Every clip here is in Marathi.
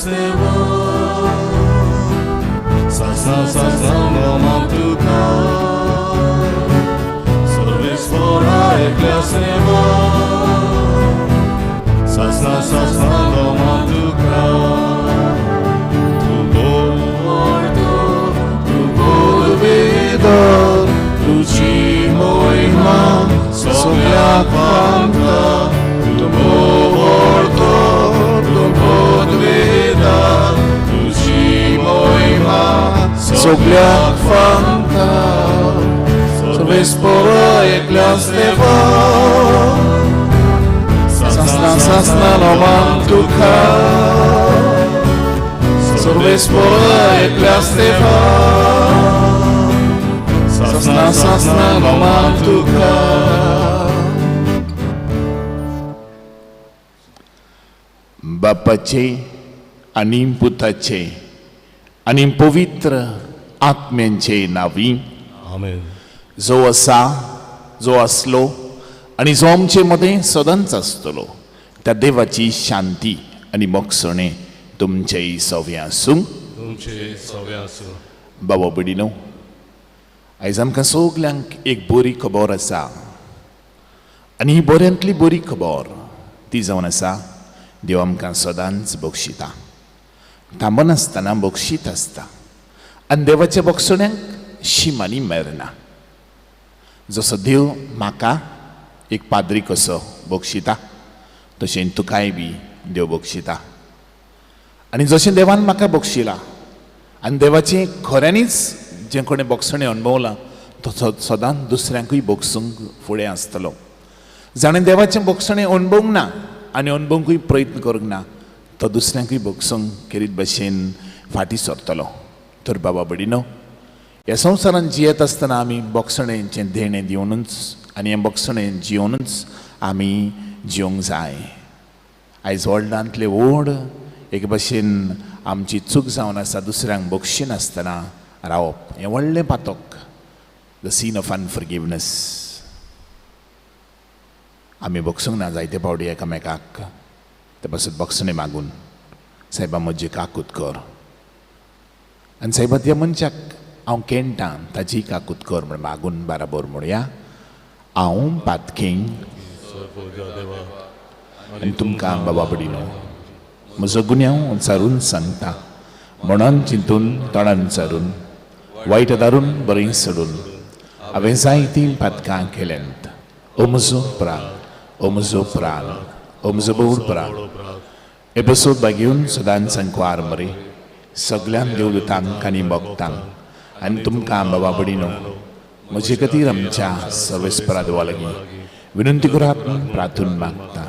तेवो Sasna nomam tuka Servisvora eklasneva Sasna nomam tuka Tu bordo Tu bolvida Tu ci moima Sogliakvanta Tu bordo Tu bolvida Tu ci moima Sogliakvanta Servisvora eklasneva Sasna nomam tuka Servisvora eklasneva Sasna nomam tuka बापाचे आणि पुताचे आणि पवित्र आत्म्यांचे नावी आमेन. जो असा जो असलो आणि जो आमचे मध्ये सदांच असतलो त्या देवाची शांती आणि मोक्षणे तुमचे सव्या आसूं तुमचे सव्या आसूं. बाबा बिडीनो आयज आमकां सगल्यांक एक बरी खबर आसा आनी ही बऱ्यांतली बरी खबर ती जावन आसा देव आमकां सदांच बक्षिता थांबन आसतना बक्षीत आसता आनी देवाच्या बक्षण्याक शिमानी मेरना जसो देव म्हाका एक पाद्री कसो बक्षिता तशें तुकाय बी देव बक्षिता आनी जशें देवान म्हाका बक्षिला आनी देवाचें खऱ्यांनीच जें कोणें बक्षणें अणभवलां तो सदांच दुसऱ्यांकूय बक्षूंक फुडें आसतलो जाणें देवाचें बक्षणें अणभवूंक ना आनी अणभवूंकूय प्रयत्न करूंक ना तो दुसऱ्यांकूय बक्षूंक केरीत भशेन फाटीं सरतलो. तर बाबा बिडीनो ह्या संवसारांत जियेत आसतना आमी बक्षणेंचें देणें दिवनूच आनी हें बक्षणें जिवनूच आमी जिवंक जाय. आयज वर्ल्डांतले व्हड एक भशेन आमची चूक जावन आसा दुसऱ्यांक बक्षिनासतना रावप हें व्हडलें पातक द सीन ऑफ अनफॉरगिवनेस. आमी बक्षूंक ना जायते फावटी एकामेकाक ते पासून बक्षणें मागून सायबा म्हजी काकूत कर आनी सायबा त्या मनशाक हांव केणटां ताची काकूत कर म्हण मागून बाराबर म्हणुया. हांव पातकें आनी तुमकां बाबा बिडीनो म्हजो गुन्यांव चारून सांगता मनान चिंतून तोंडान चारून वायट दारून बरें सोडून हांवें जायतीं पातकां केल्यांत. ओ म्हजो प्राण ओ म्हजो प्राण ओ म्हजो बोड प्राण एपिसोड बागेवन सदांच सांकवार मरे सगळ्यांक देवदूतांक आनी भक्तांक आनी तुमकां बाबा बिडीनो म्हजे खातीर आमच्या सर्वेस्परा देवा लागीं विनंती करात प्रार्थून मागता.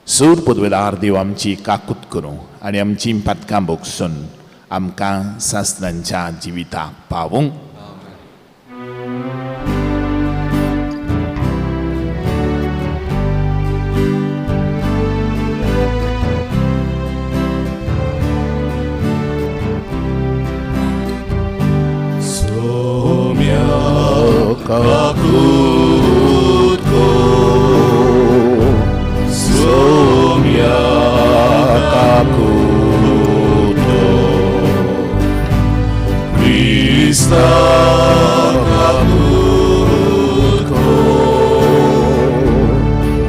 सूर पदवेदार देव आमची काकूत करूं आनी आमची पातकां भोगसून आमकां सासणांच्या जिविताक पावूंक. Kakutko Somya Kakutko Krista Kakutko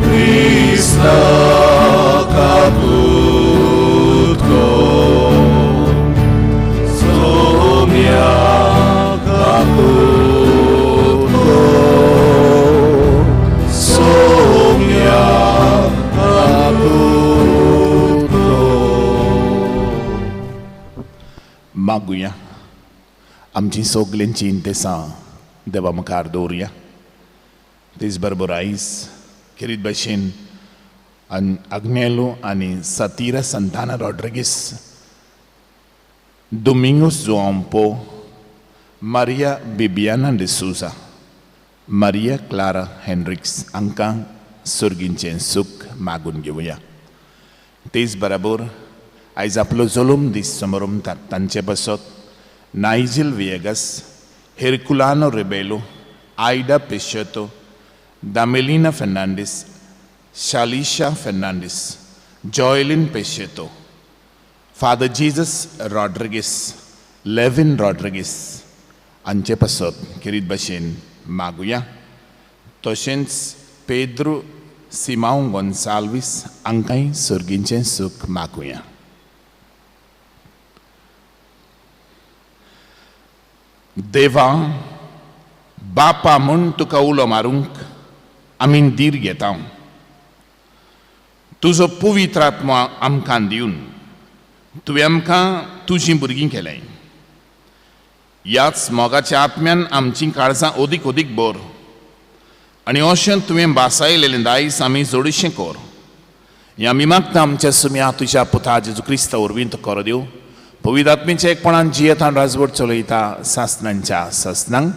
Krista Kakutko Somya Kakutko मागुया आमची सगल्यांची इंतेसां देवा मुखार दवरुया. तेच बरोबर आयज खेरीत भशेन आग्नेलो आनी सतीरा संताना रॉड्रिगीस दोमिंगोस जोआम्पो मारिया बिबियाना डिसूजा मारिया क्लारा हेनरिक्स हांकां सुर्गींचें सूख मागून घेवया. तेच बरोबर आयज आपलो जल्म दीस समारंभात तांचे बसत नायजिल विएगस हेरकुलानो रिबेलो आयडा पेशेतो दामेलिना फेर्नांडीस शालिशा फेर्नांडीस जॉयलिन पेशेतो फादर जीजस रॉड्रिगीस, लेविन रॉड्रिगीस हांचे पासत खेरीत भाशेन मागुया. तशेंच पेद्रो सिमांव गोन्साल्वीस हांकांय सर्गीचें सूख मागुया. देवा, बापा म्हूण तुका उलो मारूंक आमी धीर घेता. तुजो पवित्र आत्मा आमकां दिवन तुवें आमकां तुजीं भुरगीं केल्याय. ह्याच मोगाच्या आत्म्यान आमचीं काळजां ओदीक ओदीक भर आनी अशें तुवें भासायलेलें दायज आमी जोडीशें कर. हें आमी मागता आमच्या सुम्या तुज्या पुता जेजू क्रिस्ता वरवीं तो कर दिवं. पवित्र आत्मेच्या एकपणान जियेता आनी राजवट चलयता सासणांच्या सासणांक.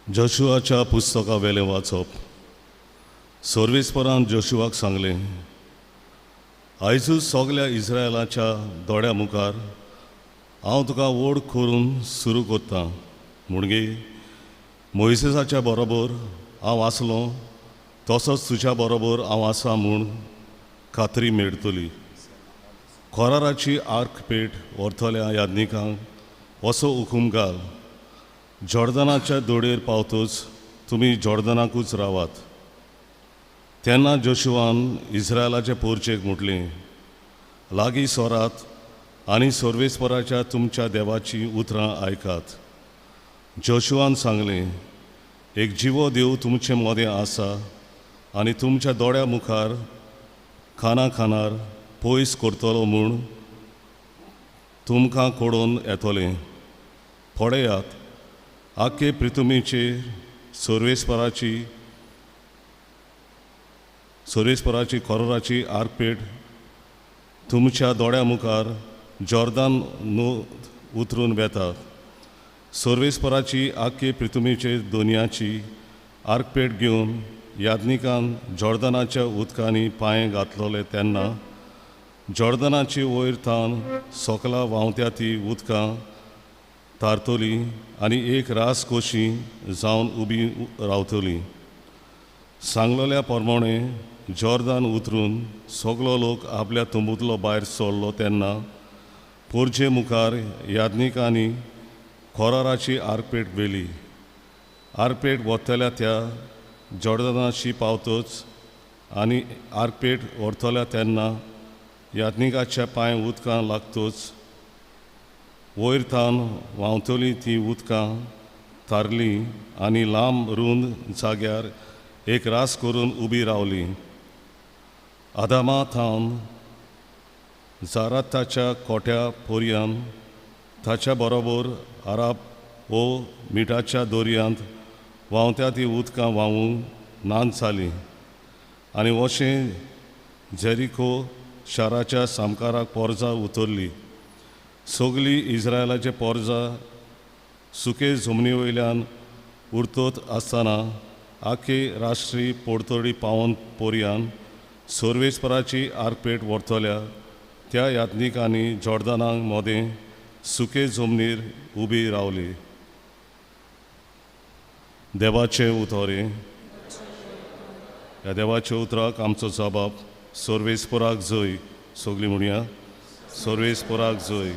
जोशुआच्या पुस्तका वेलें वाचप. सर्वेस्परान जोशुआक सांगलें, आयजूच सगल्या इस्रायलाच्या दोळ्या मुखार हांव तुका वोड करून सुरू कोत्ता. म्हणगे मोइसेसाच्या बरोबर हांव आसलों तसोच तुज्या बरोबर हांव आसा म्हूण खात्री मेळटली. खोराराची आर्क पेट व्हरतल्या याज्ञिकांक असो हुकूम घाल, जॉर्दनाच्या दोडेर पावतच तुमी जॉर्दनाकूच रावात. तेन्ना जोशुआन इस्रायलाचे पोरचेक म्हटलें, लागीं सोरात आनी सर्वेस्पराच्या तुमच्या देवाची उतरां आयकात. जोशुआन सांगलें, एक जिवो देव तुमचे मोदें आसा आनी तुमच्या दोळ्या मुखार खाना खानार पयस करतलो म्हूण तुमकां कोडोन येतलें. पळयात, आख्खे पृथ्वीचेर सर्वेस्पराची खोराराची आर्पेट तुमच्या दोळ्या मुखार जॉर्दान उतरून वेता. सर्वेस्पराची आख्खे पृथ्वीचेर दोनयाची आर्कपेट घेवन याज्ञिकान जॉर्दनाच्या उदकांनी पांय घातलोले तेन्ना जॉर्दनाची वयर थान सोकला व्हांवत्या ती उदकां तारतली आनी एक रास कोशी जावन उबी रावतली. सांगलोल्या प्रमाणे जॉर्दान उतरून सगलो लोक आपल्या तंबूतलो भायर सरलो तेन्ना पोरचे मुखार याज्ञिकांनी खोराराची आर्कपेट व्हेली. आर्कपेट वतल्या त्या जॉर्दनाची पावतच आनी आर्कपेट व्हरतल्या तेन्ना याज्ञिकाच्या पांय उदकां लागतच वयर थान व्हांवतली ती उदकां तारली आनी लांब रुंद जाग्यार एक रास करून उबी रावली. आदामा थावन जाराताच्या कोट्या पोरयान ताच्या बरोबर आराब वो मिठाच्या दोरयांत व्हांवत्या ती उदकां व्हांवूंक नांद जाली आनी अशें जेरिको शाराच्या सामकाराक पोरजां उतरली. सगलीं इस्रायलाचे पोरजां सुके जमनी वयल्यान उरतत आसतना आख्खे राष्ट्री पोडतडी पावन पोरयान सर्वेस्पराची आर्कपेट व्हरतल्या त्या याज्ञिकांनी जॉर्दनाक मोदें सुके जमनीर उबी रावली. देवाचे उतोरे. ह्या देवाच्या उतराक आमचो जबाब सर्वेस्पराक जय. सगलीं म्हणया, सर्वेस्पराक जय.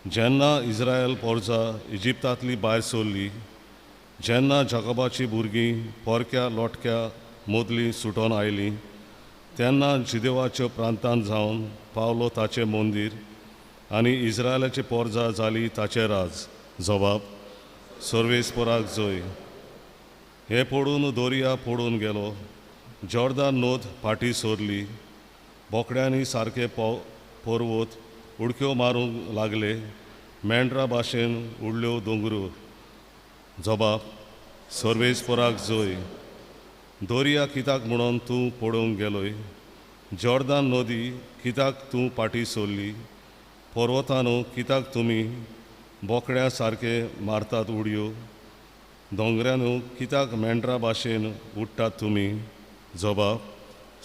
जेन्ना इस्रायल पोरजां इजिप्तांतली भायर सरलीं, जेन्ना जाकोबाची भुरगीं पोरक्या लोटक्या मदलीं सुटोन आयलीं, तेन्ना जिदेवाच्या प्रांतांत जावन पावलो ताचें मंदीर आनी इस्रायलाचे पोरजां जाली ताचें राज. जबाब सर्वेस्पराक जय. हे पडून दर्या पडून गेलो, जॉर्दान नोद फाटी सरली, बोकड्यांनी सारके पर्वत उडक्यो मारूंक लागले, मेंढरा भाशेन उडल्यो दोंगरू. जबाब सर्वेस्पराक जय. दर्या कित्याक म्हणून तूं पडूंक गेलोय? जॉर्दान नदी कित्याक तूं फाटी सरली? पर्वतांनो कित्याक तुमी बोकड्या सारके मारतात उडयो? दोंगऱ्यांनो कित्याक मेंढरा भाशेन उडटात तुमी? जबाब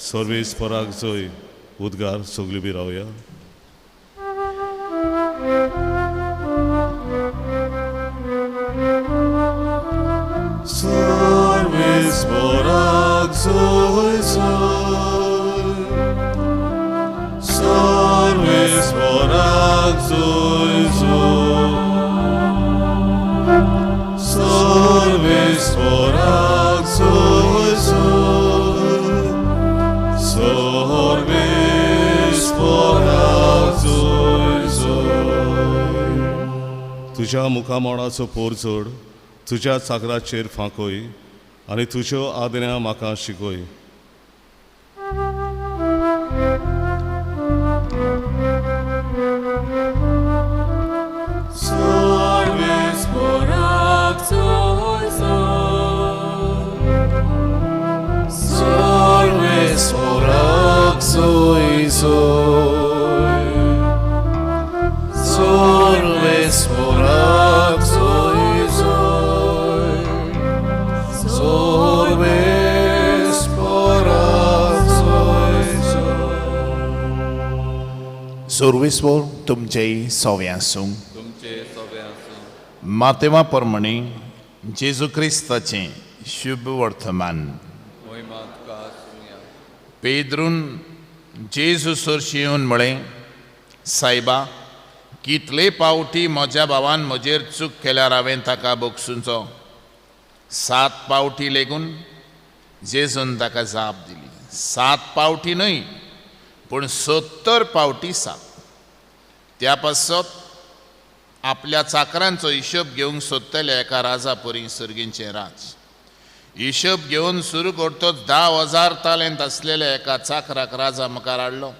सर्वेस्पराक जय. उद्गार सगळीं बी रावया. Zoy, zoy. Sorves porak zoy, zoy. Sorves porak zoy, zoy. Sorves porak zoy, zoy. तुझ्या मुखामोडाचो पोर चड, तुझ्या चाकराचेर फांकोय, आनी तुज्यो आज्ञा म्हाका शिकोय. Sorves porak zoy, zoy. Sorves porak zoy, zoy. Sorves porak zoy, zoy. Sorves porak zoy, zoy. Sorvisvor तुमचेय सोव्यासूं. तुमचे सगळे आसूं. मातेवा प्रमाणे जेजू क्रिस्ताचें शुभ वर्तमान मोहिमा तुका आसूं. पेद्रून जेजू सरशी येवन म्हळें, सायबा, कितले पावटी म्हज्या भावान म्हजेर चूक केल्यार हांवें ताका बोगसूंचो. 7 पावटी लेगून जेजून ताका जाप दिली. 7 पावटी न्हय, पूण 70 पावटी 7. त्या पासत आपल्या चाकरांचो हिशोब घेवंक सोदतले एका राजा परी सर्गींचें राज. हिशोब घेवन सुरू करतोच 10,000 तालेंत आसलेल्या एका चाकराक राजा मुखार हाडलो.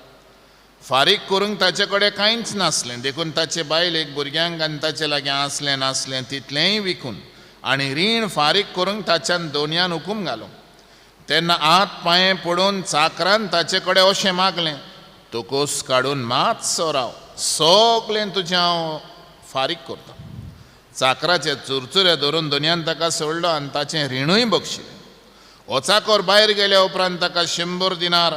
फारीक करूंक ताचे कडेन कांयच नासलें, देखून ताचे बायलेक भुरग्यांक आनी ताचे लागीं आसलें नासलें तितलेंय विकून आनी रीण फारीक करूंक ताच्यान दोनयान हुकूम घालो. तेन्ना हात पांये पडून चाकरान ताचे कडेन अशें मागलें, तोकोस काडून मातसो राव, सगलें तुजें हांव फारीक करता. चाकराचे चुरचुरे धरून दोनयान ताका सोडलो आनी ताचें रिणूय बक्षिलें. हो चाकर भायर गेल्या उपरांत ताका 100 दिनार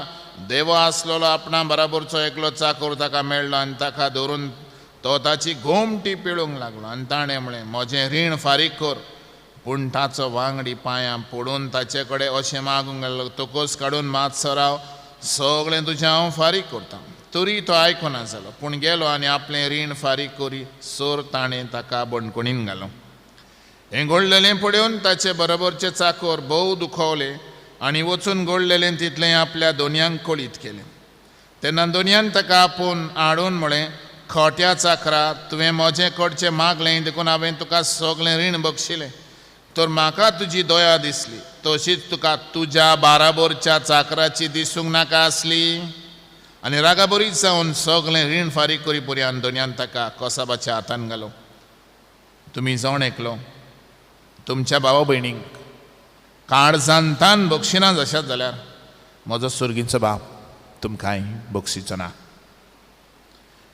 देव आसलेलो आपणा बराबरचो एकलो चाकर ताका मेळ्ळो आनी ताका धरून तो ताची घोमटी पिळूंक लागलो आनी ताणें म्हळें, म्हजें रीण फारीक कर. पूण ताचो वांगडी पांयां पडून ताचे कडेन अशें मागूंक लागलो, तोकोस काडून मातसो राव, सगळें तुजें हांव फारीक करता. तरी तो आयकूना जालो, पूण गेलो आनी आपलें रीण फारीक करी सोर ताणें ताका बंडकुणीन घालो. हें घडलेलें पळोवन ताचे बरोबरचे चाकर भोव दुखवले आनी वचून घडलेलें तितलें आपल्या दोनयांक कळीत केलें. तेन्ना दोनयान ताका आपोवन हाडून म्हळें, खोट्या चाकरा, तुवें म्हजें कडचें मागलें देखून हांवें तुका सगलें रीण बक्षिलें. तर म्हाका तुजी दया दिसली, तशीच तुका तुज्या बाराबरच्या चाकराची दिसूंक नाका आसली. आनी रागाबरीच जावन सगलें रीण फारीक करी पर्यंत दोनयान ताका कोसाबाच्या हातान घालो. तुमी जावन एकलो तुमच्या भावा भयणींक काळजांतान बक्षिना जाशात जाल्यार म्हजो सुर्गीचो बाप तुमकांय बक्षिचो ना.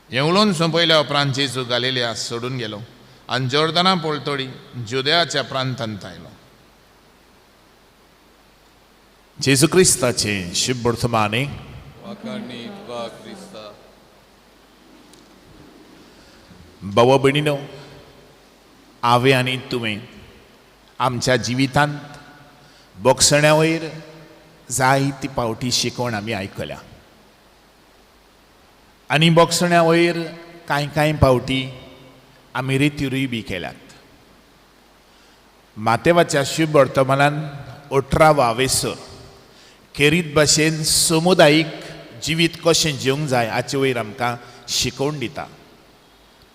हें उलोवन सोंपयल्या उपरांत जेजू गालिल्या सोडून गेलो आनी जोर्दाना पळतडी जुदेयाच्या प्रांतांत आयलो. जेजू क्रिस्ताचें शुभ वर्तमाने वाखाणणी तुका क्रिस्ता. भावा भयणीनो, हांवें आनी तुवें आमच्या जिवितांत बोगसण्या वयर जायती पावटी शिकोवन आमी आयकल्या आनी बोगसण्या वयर कांय पावटी आमी रित्युरूय बी केल्यात. मातेवाच्या शुभ वर्तमानान 18वा वेसर खेरीत भाशेन समुदायीक जिवीत कशें जिवंक जाय हाचे वयर आमकां शिकोवन दिता.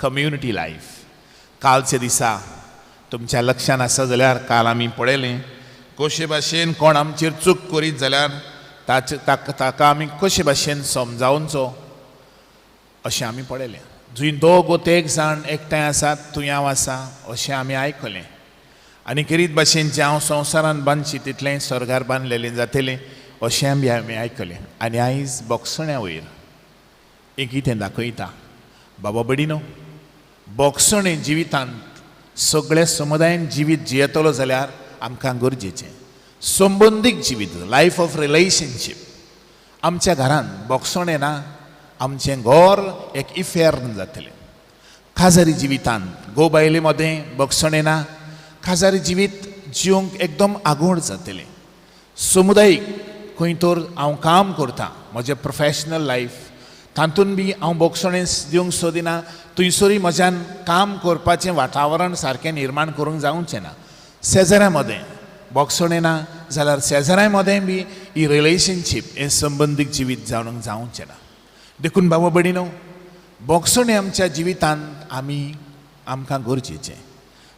Community life. कालचे दिसा तुमच्या लक्षान आसा जाल्यार काल आमी पळयलें कशे भाशेन कोण आमचेर चूक करीत जाल्यार ताका आमी कशे भाशेन समजावनचो अशें आमी पळयलें. जंय 2 वा 1 जाण एकठांय आसात थंय हांव आसा अशें आमी आयकलें. आनी खेरीत भाशेन जें हांव संवसारान बांदची तितलें स्वर्गार बांदलेलें जातलें अशें आमी आयकलें. आनी आयज बोगसण्या वयर एक कितें दाखयता. बाबा भयणीनो, बोगसणें जिवितांत सगळ्या समुदायान जिवीत जियेतलो जाल्यार आमकां गरजेचें. संबंदीक जिवीत, लायफ ऑफ रिलेशनशीप. आमच्या घरांत बोगसणें ना, आमचें घर एक इफेर्न जातलें. काजारी जिवितांत घोव बायले मदें बोगसणें ना, काजारी जिवीत जिवंक एकदम आगोड जातलें. समुदायीक खंय तर हांव काम करतां म्हजें प्रोफेशनल लायफ तातूंत बी हांव बोगसणें दिवंक सोदिना थंयसरूय म्हज्यान काम करपाचें वातावरण सारकें निर्माण करूंक जावचें ना शेजाऱ्यां मदें बोगसणें ना जाल्यार शेजाऱ्यां मदें बी ही रिलेशनशीप हें संबंदीक जिवीत जावंक जावचें ना देखून बाबा भयणीनो बोगसणें आमच्या जिवितांत आमकां गरजेचें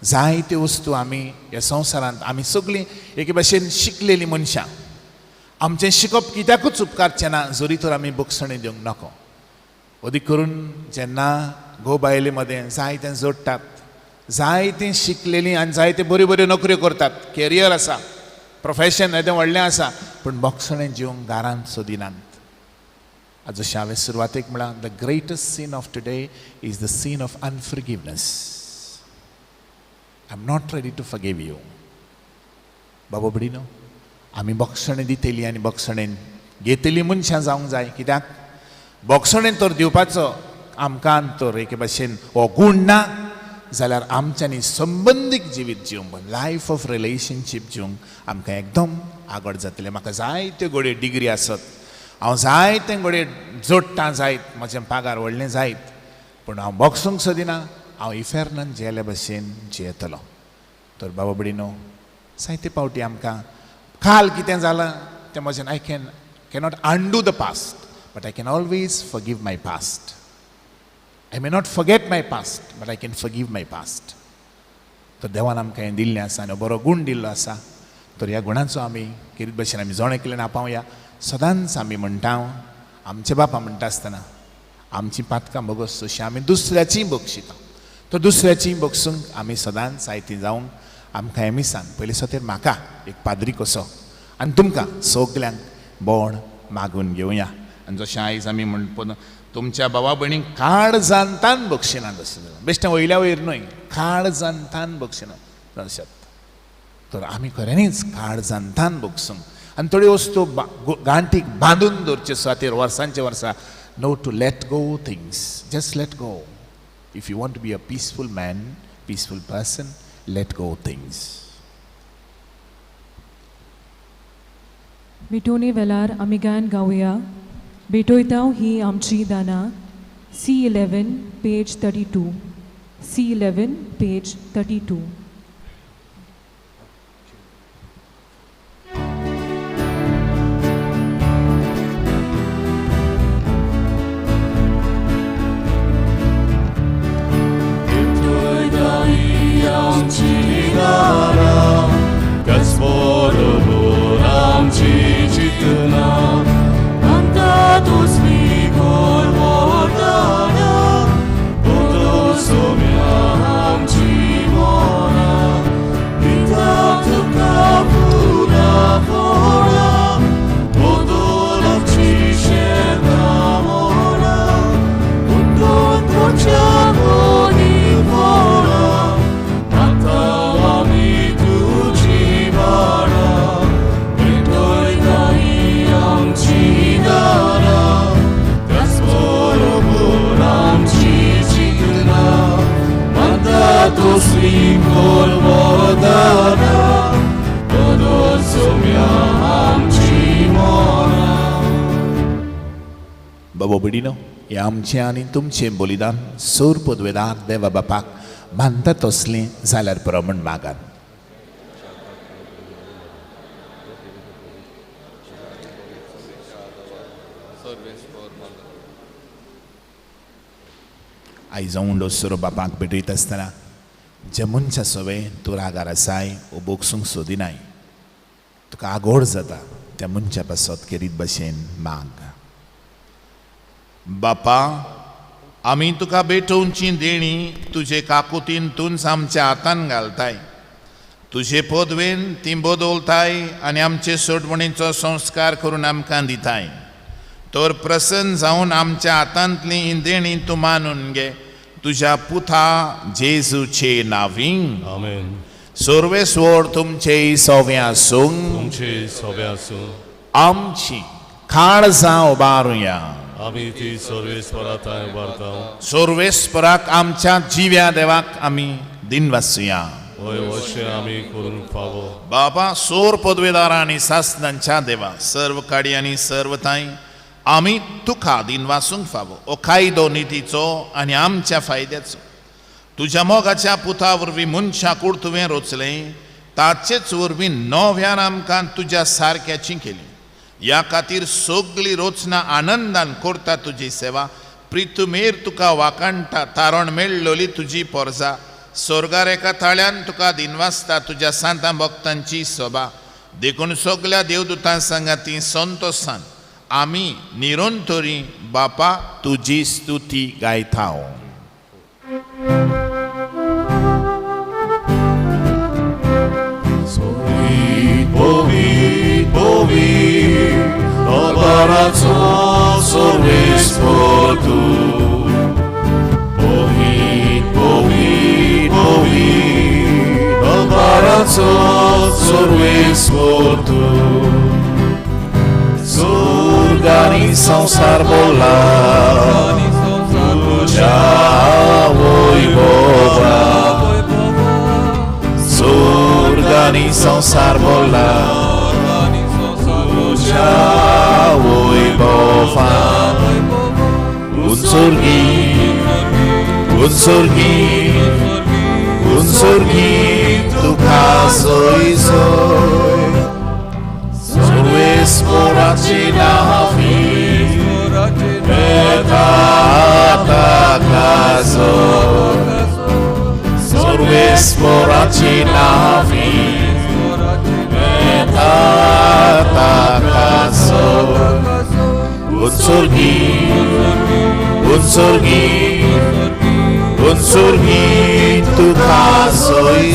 जायत्यो वस्तू आमी ह्या संवसारांत आमी सगळीं एके भशेन शिकलेलीं मनशां आमचें शिकप कित्याकूच उपकारचें ना जरी तर आमी बोगसणें दिवंक नाको अदीक करून जेन्ना घोव बायले मदें जायतें जोडटात जायतीं शिकलेलीं आनी जायत्यो बऱ्यो बऱ्यो नोकऱ्यो करतात कॅरियर आसा प्रोफेशन येदें व्हडलें आसा पूण बोगसणें जिवंक दारांत सोदिनात जशें हांवें सुरवातेक म्हळां the greatest sin of today is the sin of unforgiveness I am not ready to forgive you बाबा भयणीनो आमी बोगसणें दितेलीं आनी बोगसणें घेतलीं मनशां जावंक जाय कित्याक बोगसणें तर दिवपाचो आमकां तर एके भशेन हो गूण ना जाल्यार आमच्यांनी संबंदीक जिवीत जिवंक लायफ ऑफ रिलेशनशीप जिवंक आमकां एकदम आगोड जातलें म्हाका जायत्यो घडये डिग्री आसत हांव जायते घडये जोडटां जायत म्हजें पागार व्हडलें जायत पूण हांव बोगसूंक सोदिना हांव इफेर्नान जियेल्या भशेन जियेतलो तर बाबा भयणीनो जायते फावटी आमकां काल कितें जालां तें म्हजें I cannot undo the past but I can always forgive my past I may not forget my past but I can forgive my past तर देवान आमकां हें दिल्लें आसा आनी बरो गूण दिल्लो आसा तर ह्या गुणाचो आमी कितें भशेन आमी जोणे केल्यान आपावया सदांच आमी म्हणटा आमचे बापा म्हणटा आसतना आमची पातकां बोगस तशीं आमी दुसऱ्याचीं बोगशिता तर दुसऱ्याचीं बोगसूंक आमी सदांच सायतीं जावंक आमकां हें मिसान पयलीं सतेर म्हाका एक पाद्री कसो आनी तुमकां सगल्यांक बोड मागून घेवया आनी जशें आयज आमी म्हणटा तुमच्या भावा भयणीक काळजांतान बक्षिनात आसलें बेश्टें वयल्या वयर न्हय काळजांतान बक्षिनात तशेंच तर आमी खऱ्यांनीच काळजांतान बगसूंक आनी थोड्यो वस्तू गांठीक बांदून दवरच्यो खातीर वर्सांचे वर्सां no to let go things just let go if you want to be a peaceful man peaceful person let go things मिटोने वेळार आमी गायन गावया भेटोयतांव ही आमची दाना C11 पेज 32 C11 पेज 32 बाबा भयणीनो हें आमचें आनी तुमचें बलिदान सोर पदवेदार देवा बापाक मानता तसलें जाल्यार पुरो म्हण मागान आयज उंडो सोरो बापाक भेटयत आसतना जे मनशा सवे तूं रागार आसाय वो बोगसूंक सोदिनाय तुका आगोड जाता त्या मनशा पासत केरीत भशेन माग बापा आमी तुका भेटोवची देणी तुजे काकुतींतून आमच्या हातान घालताय तुजे पदवेन ती बदलताय आनी आमचे सोडवणीचो संस्कार करून आमकां दिताय तर प्रसन्न जावन आमच्या हातांतली ही देणी तूं मानून घे तुज्या पुता जेजूचे नांवीं आमेन सर्वेस्वर तुमचे सोवे आसूं तुमचे सोबे आसूं आमची काळजां उबारुया आमी ती सर्वेस्पराताय उबारता सर्वेस्पराक आमच्या जिव्या देवाक आमी दिन वाचुया होय अशें आमी करूंक फावो बापा सोर पदवेदारा आनी सासनांच्या देवा सर्व काडी आनी सर्व ताई आमी तुका दिनवासूंक फावो ओ कायदो नितीचो आनी आमच्या फायद्याचो तुज्या मोगाच्या पुता वरवीं मनशां कोण तुवें रचलें ताचेच वरवीं नव्यान आमकां तुज्या सारक्याची केली ह्या खातीर सगळी रोचना आनंदान करता तुजी सेवा प्रितुमेर तुका वाकाणटा तारण मेळ्ळोली तुजी पोरजा स्वर्गार एका थाळ्यान तुका दिनवासता तुज्या सांता भक्तांची सभा देखून सगळ्या देवदूतां सांगाती संतोषान आमी निरंतरी बापा तुजी स्तुती गायता Adoraco sorris potu Povit, povit, povit Adoraco sorris potu Surgani sansar bola Jawoi boba Surgani sansar bola Jawoi boba Unsurgi Tuka soy Sorves poraci nafi Etata kazo Sorves poraci nafi Etata kazo Unsurgi Tuka soy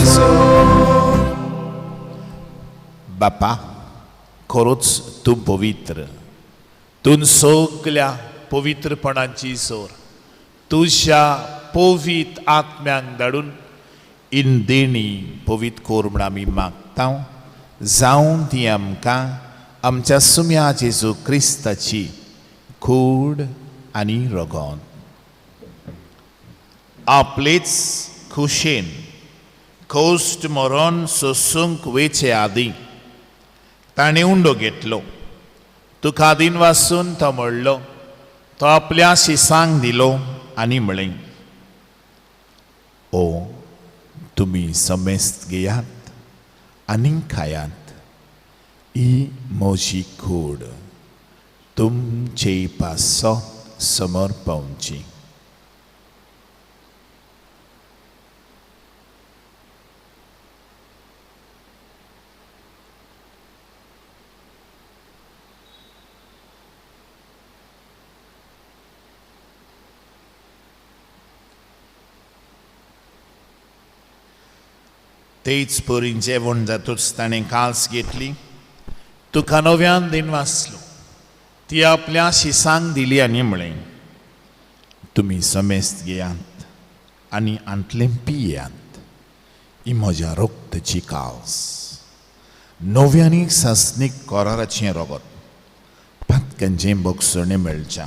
बापा खरोच तूं पवित्र तूं सगळ्या पवित्रपणाची सोर तुज्या पवित आत्म्यांक धाडून इन देणी पवित्र कोर म्हण आमी मागता जावं ती आमकां आमच्या सुम्या जेजू क्रिस्ताची कूड आनी रगत आपलेच खुशेन खोस्ट मरण सोसूंक वेचे आदीं ताणें उंडो घेतलो तुका दिनवासून तो म्हणलो तो आपल्या शिसांक दिलो आनी म्हळें ओ तुमी समेस्त घेयात आनी खायात ही म्हजी कूड तुमचे पासत समोर पावची तेच परीन जेवण जातूच ताणें काल्स घेतली तुका नव्यान दिनवासलो ती आपल्या शिसांक दिली आनी म्हळें तुमी समेस्त घेयात आनी आंतलें पियेयात ही म्हज्या रोगताची काल्स नव्यानी सासणीक कराराचें रगत पातकांचें बगसणें मेळचें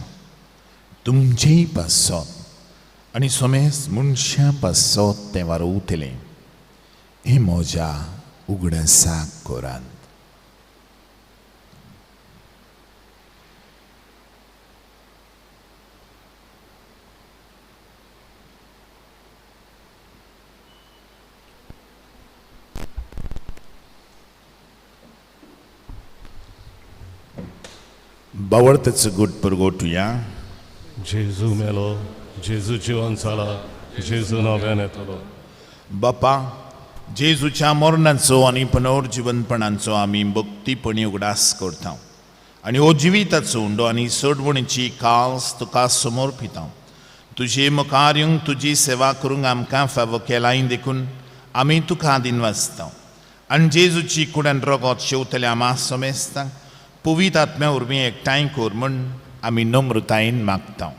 तुमचेय पासत आनी समेस्त मनशां पासत तें वारोवतलें हे म्हज्या उगडासाक कोरांत बावळतेचो गुट परगोटुया जेजू मेलो जेजू जिवन जाला जेजू नव्यान येतलो बापा जेजूच्या मरणाचो आनी पुनर्जीवनपणाचो आमी भक्तीपणी उगडास करता आनी हो जिविताचो उंडो आनी सोडवणीची काल्स तुका समर्पिता तुजे मुखार येवंक तुजी सेवा करूंक आमकां फावो केलाय देखून आमी तुका दिनवासता आनी जेजूची कुडान रगत शेवतल्या आमा समेस्तांक पवित्र आत्म्या वरवीं एकठांय कर म्हूण आमी नम्रतायेन मागता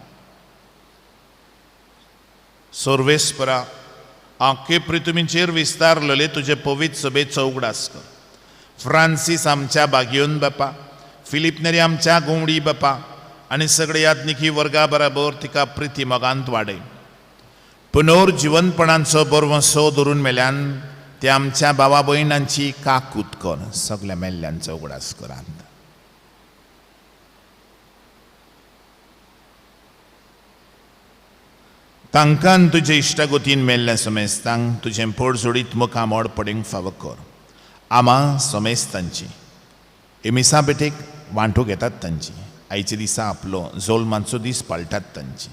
सर्वेस्परा आख्खे पृथ्वीचेर विस्तारलेले तुजे पवित्र सभेचो उगडास कर फ्रांसीस आमच्या बागयोन बापा फिलिप नेरी आमच्या गोंवडी बापा आनी सगळे याज्ञिकी वर्गा बराबर तिका प्रिती मोगांत वाडय पुनर्जीवनपणाचो बरवंसो धरून मेल्यान ते आमच्या भावा भयणांची काकूत कर सगळ्या मेल्ल्यांचो उगडास करात तांकां तुजे इश्टागोतीन मेल्ल्या सोमेस्तांक तुजें पोट जोडीत मुखार मोड पडेंक फावो कर आमा सोमेस्तांची एमिसा बेटेक वांटो घेतात तांची आयचे दिसा आपलो जोल्मांचो दीस पाळटात तांची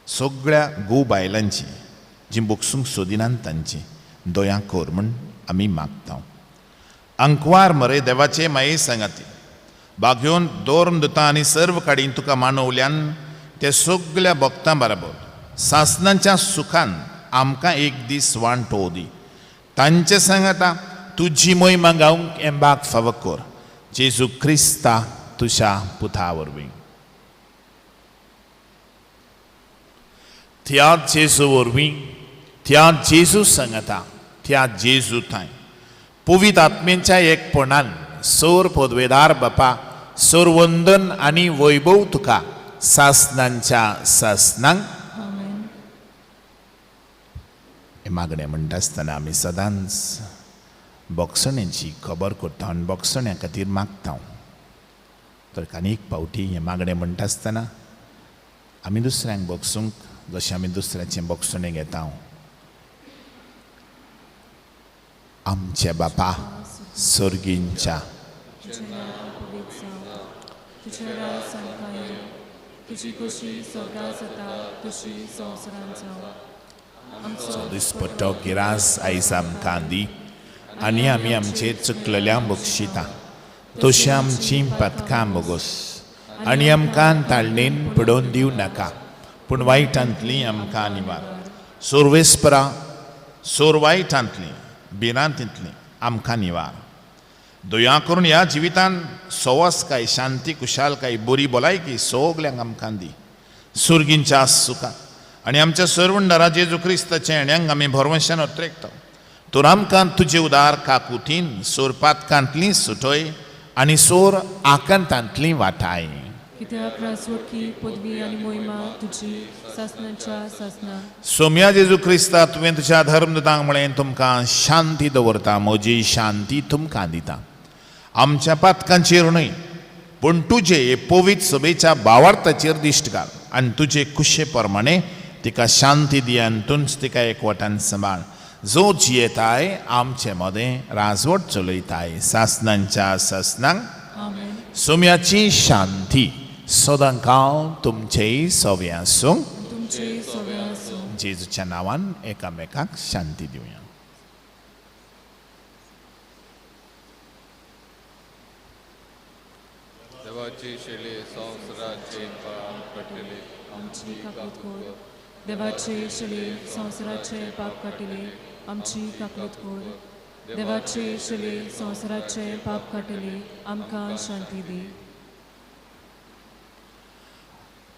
सगळ्या गो बायलांची जी बोगसूंक सोदिनात तांची दोया कोर म्हूण आमी मागता अंकवार मरे देवाचे माये सांगाती बागेवन दोर दुता आनी सर्व काडीन तुका मानवल्यान ते सगळ्या भक्तां बरोबर सासनांच्या सुखान आमकां एक दीस वांटो दी तांचे सांगाता तुजी मोहीम गावंक एंबाक फावो कर जेजू क्रिस्ता तुझ्या पुता वरवीं त्या जेजू वरवीं त्या जेजू सांगाता त्या जेजू थंय पवित्र आत्मेच्या एकपणान सोर पदवेदार बापा सोर वंदन आनी वैभव तुका सासनांच्या सासनांक हे मागणें म्हणटा आसतना आमी सदांच बोगसण्याची खबर करता आनी बोगसण्या खातीर मागता तर आनीक पावटी हें मागणें म्हणटा आसतना आमी दुसऱ्यांक बोगसूंक जशें आमी दुसऱ्याचें बोगसणें घेता आमचे बापा सर्गींच्या तुजी खुशी स्वर्गांत जाता तुजी संवसारांत जावं दिसपट्टो गिरास आयज आमकां दी आनी आमी आमचेर चुकलेल्यांक बक्षिता तशें आमचीं पथकां बोगोस आनी आमकां ताळणेन पडोवन दिवं नाका पूण वायटांतलीं आमकां निवार सोर्वेस्परा सोर वायटांतलीं भिरांतींतलीं आमकां निवार दया करून ह्या जिवितान सवस काय शांती कुशालकाय बरी भलायकी सगल्यांक आमकां दी सुर्गींच्या सुखां आनी आमच्या सर्वंडारा जेजू क्रिस्ताचे येण्याक आमी भरवशान उतरेकता तर आमकां तुजे उदार काकुतीन सोर पातकांतलीं सुटय आनी सोर आकांतांतलीं वाटाय कित्याक राजवटकी पदवी आनी मोहिमा तुजी सासनांच्या सासना सोम्या जेजू क्रिस्ता तुवें तुज्या धर्मदूतांक म्हळें तुमकां शांती दवरता म्हजी शांती तुमकां दिता आमच्या पातकांचेर न्हय पूण तुजे हे पवित्र सभेच्या भावार्थाचेर दिश्ट घाल आनी तुजे कुशे प्रमाणे तिका शांती दियानतूच तिका एकवटान सांबाळ जो जियेताय आमचे मदें राजवट चलयताय सासनांच्या सासनांक सोम्याची शांती सदांकाळ तुमचेय सवे आसूं तुमचे सवे आसूं जेजूच्या नांवान एकामेकाक शांती दिवया देवाची शेळी संवसाराचे पाप कटले आमची काकूत कोर देवाचे शले संवसाराचे पाप काटिले आमची काकूत कोर देवाचे शले संवसाराचे पाप काटिले आमकां शांती दी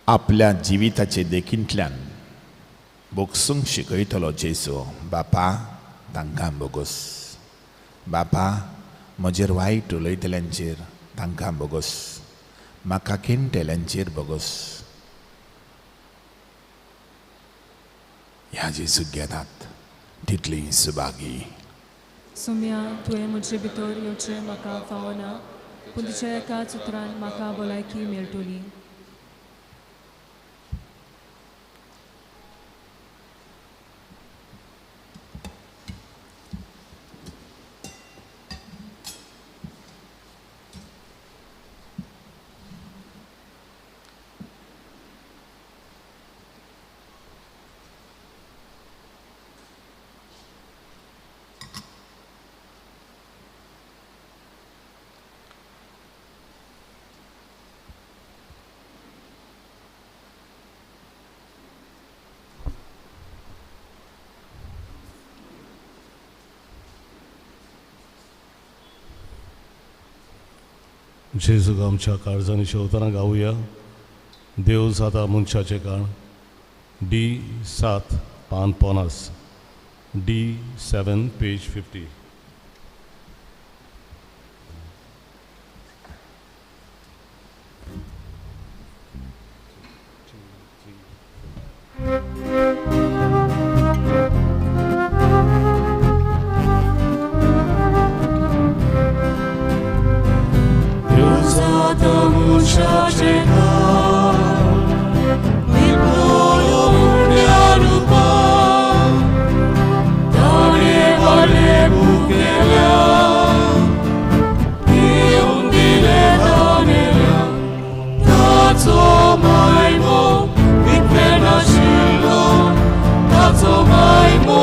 आपल्या जिविताचे देखींतल्यान बोगसूंक शिकयतलो जेजू बापा तांकां बोगोस बापा म्हजेर वायट उलयतल्यांचेर तांकां बोगोस म्हाका केणटेल्यांचेर बोगोस ह्या जेजू घेतात तितली सुभागी सोम्या तुवें म्हजे भितर येवचें म्हाका फावना पूण तुज्या एकाच उतरान म्हाका भलायकी मेळटली जेजूक आमच्या काळजांनी शेवताना गावया देव जाता मनशाचे काळ D7 पान 50 D7 पेज 50 आकाशाचे घर विपुल उड्या रूपा ताणे वाले भुकेल्या पिऊन दिले दानेल्या ताचो मायमो विकपे नाशिल्लो ताचो मायमो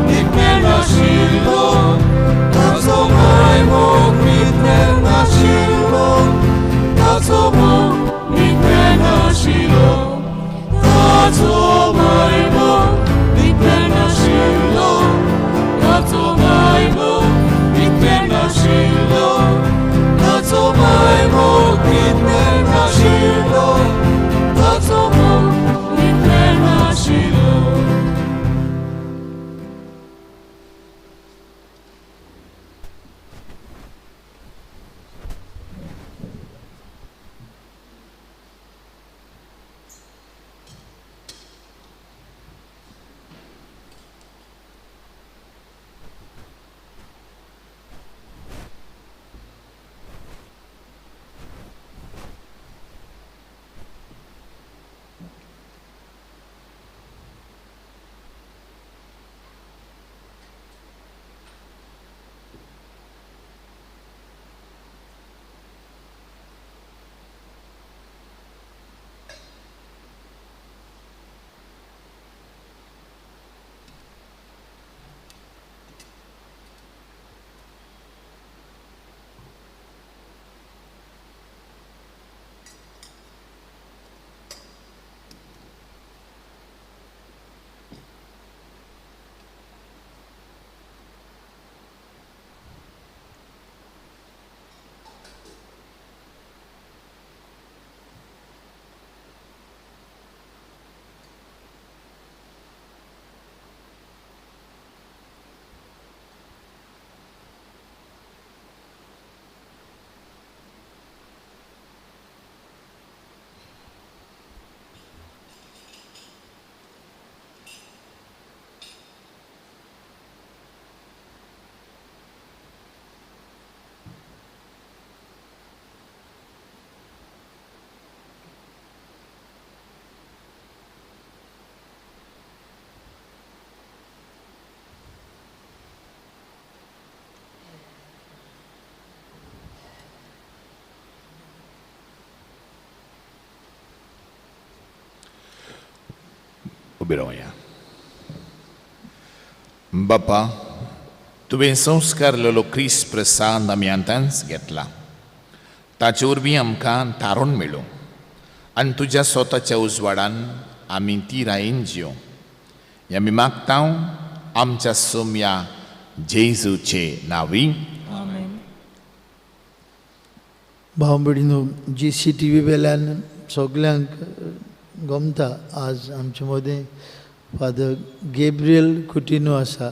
विकपे नाशिल्लो ताचो मायमो विकपे नाशिल्लो ताचो मायमो विकपे नाशिल्लो ताचो मायमो विकपे नाशिल्लो ताचो मायमो विकपे नाशिल्लो ताचो मायमो विकपे नाशिल्लो ताचो मायमो विकपे नाशिल्लो. उबे राहूया. बाप्पा, तुवें संस्कारलेलो क्रिस प्रसाद आमी आतांच घेतला. ताचे वरवीं आमकां तारून मेळ्ळो आनी तुज्या स्वताच्या उजवाडान आमी ती रायेन जियो. हें आमी मागता आमच्या सोम्या जेजूचे नांवी. आमेन. भाव भयणीनो, GCTV वेल्यान सगल्यांक गमता आज आमचे मदें फादर गॅब्रियल कुटिनो आसा.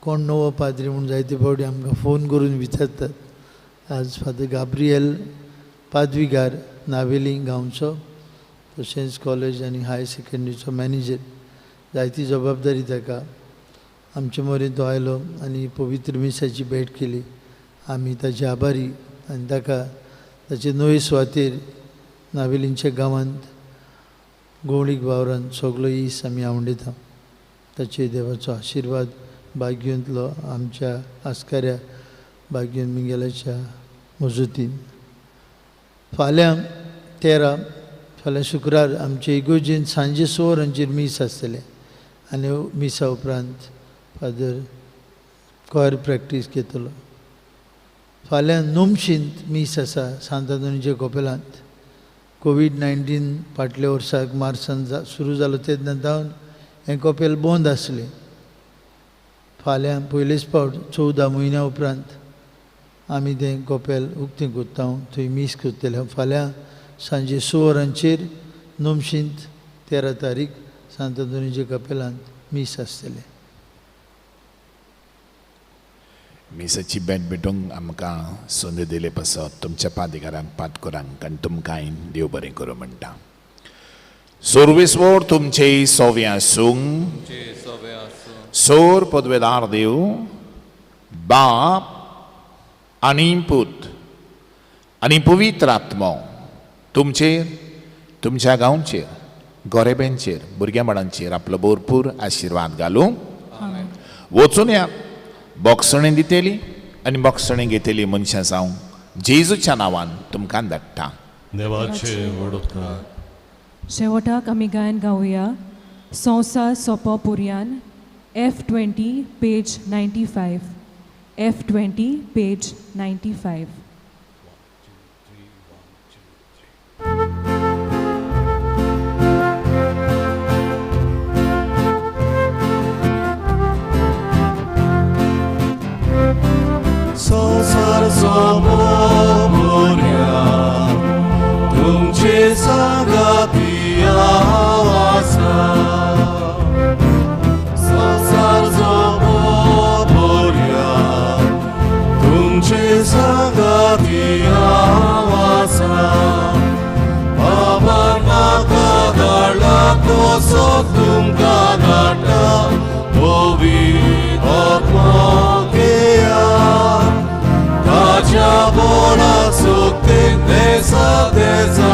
कोण नवो पाद्री म्हूण जायते फावटी आमकां फोन करून विचारतात. आज फादर गाब्रियल पाद्विगार नावेली गांवचो, तशेंच कॉलेज आनी हायर सेकंडरीचो मॅनेजर. जायती जबाबदारी ताका. आमचे मरेन तो आयलो आनी पवित्र मिसाची भेट केली. आमी ताचे आभारी आनी ताका ताचे नवे सुवातेर नावेलींच्या गांवांत गवळीक वावरांत सगलो इस आमी आवंडयता. ताचे देवाचो आशिर्वाद भाग्यवंतलो आमच्या आस्काऱ्या भाग्यवंत मिंगेलाच्या मजतीन. फाल्यां 13 फाल्यां शुक्रार आमचे इगोर्जेन सांजे 6 वरांचेर मीस आसतले आनी मिसा उपरांत फादर कॉयर प्रॅक्टीस घेतलो. फाल्यां नोमशींत मीस आसा सांत आंतोनीच्या कपेलांत. कोविड-19 फाटल्या वर्साक मार्चांत सुरू जालो तेन्ना जावन हें कपेल बंद आसलें. फाल्यां पयलेच फावट 14 म्हयन्या उपरांत आमी तें कपेल उक्तें कोत्ता. थंय मीस करतले. फाल्यां सांजे 6 वरांचेर नोमशींत 13 तारीख सांत आंतोनीच्या कपेलांत मीस आसतले. मिसाची भेट भेटूंक आमकां संद दिले पासत तुमच्या पादेकारांक पातकुरांक आनी तुमकांय देव बरें करूं म्हणटा. सोर्वेस्वर तुमचे सोवे आसूं. सोर पदवेदार देव, बाप आनी पूत आनी पवित्र आत्मो तुमचेर, तुमच्या गांवचेर, गोरेब्यांचेर, भुरग्या बाळांचेर आपलो भरपूर आशिर्वाद घालूं. वचून या, बोगसणें दितेली आनी बोगसणें घेतली मनशां जावं जेजूच्या नांवान तुमकां धाडटा. देवाचे वडोदकार. शेवटाक आमी गायन गावया संवसार सोंपो पुर्यान F20 पेज 95. F20 page 95. संसार समोर्या तुमचे संगती आवासा. संसार समोर्या तुमचे संगती आवासा. बाबान म्हाका धाडला तसो तुमकां धाडटा. पवित्र आत्मा घेया ताच्या बोला सुक्ती देसा देसा